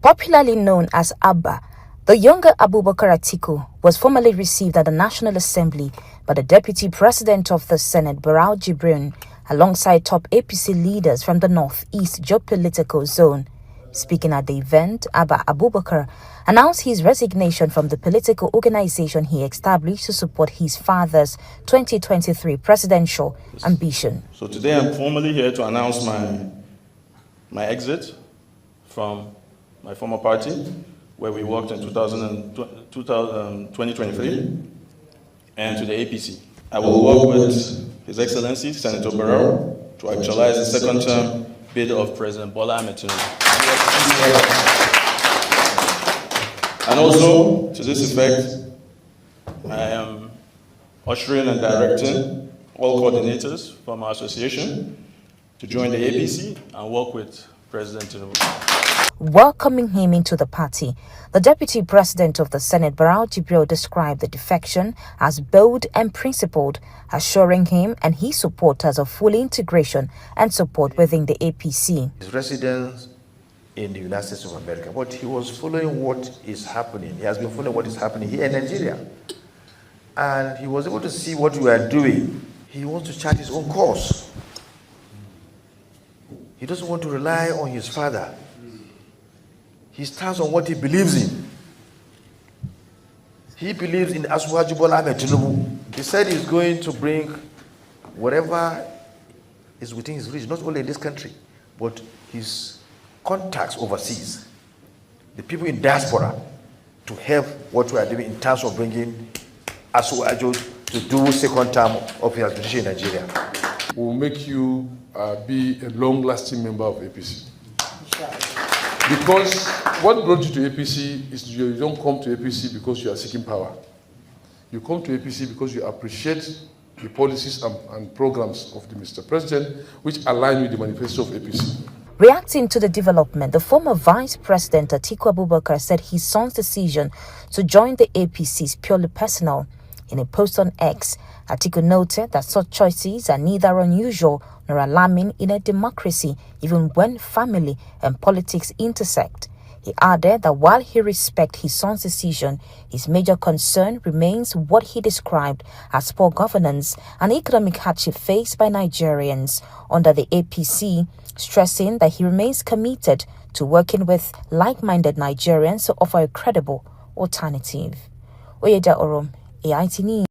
Popularly known as Abba, the younger Abubakar Atiku was formally received at the National Assembly by the Deputy President of the Senate, Barau Jibrin, alongside top APC leaders from the Northeast geopolitical zone. Speaking at the event, Abba Abubakar announced his resignation from the political organization he established to support his father's 2023 presidential ambition. So today I'm formally here to announce my exit from my former party, where we worked in 2023, and to the APC. I will work with His Excellency Senator Barau to actualize the second term bid of President Bola Ahmed Tinubu. And also, to this effect, I am ushering and directing all coordinators from our association to join the APC and work with President Tinubu. Welcoming him into the party, the Deputy President of the Senate, Barau Jibrin, described the defection as bold and principled, assuring him and his supporters of full integration and support within the APC. His residence in the United States of America, but he was following what is happening. He has been following what is happening here in Nigeria. And he was able to see what we are doing. He wants to chart his own course. He doesn't want to rely on his father. He stands on what he believes in. He believes in Asiwaju Bola Ahmed Tinubu. He said he's going to bring whatever is within his reach, not only in this country, but his contacts overseas, the people in diaspora, to help what we are doing in terms of bringing Asiwaju to do second term of his administration in Nigeria. We will make you be a long-lasting member of APC. Because what brought you to APC is you don't come to APC because you are seeking power. You come to APC because you appreciate the policies and programs of the Mr. President, which align with the manifesto of APC. Reacting to the development, the former Vice President Atiku Abubakar said his son's decision to join the APC is purely personal. In a post on X, Atiku noted that such choices are neither unusual nor alarming in a democracy, even when family and politics intersect. He added that while he respects his son's decision, his major concern remains what he described as poor governance and economic hardship faced by Nigerians under the APC, stressing that he remains committed to working with like-minded Nigerians to offer a credible alternative. Yadda, AIT News.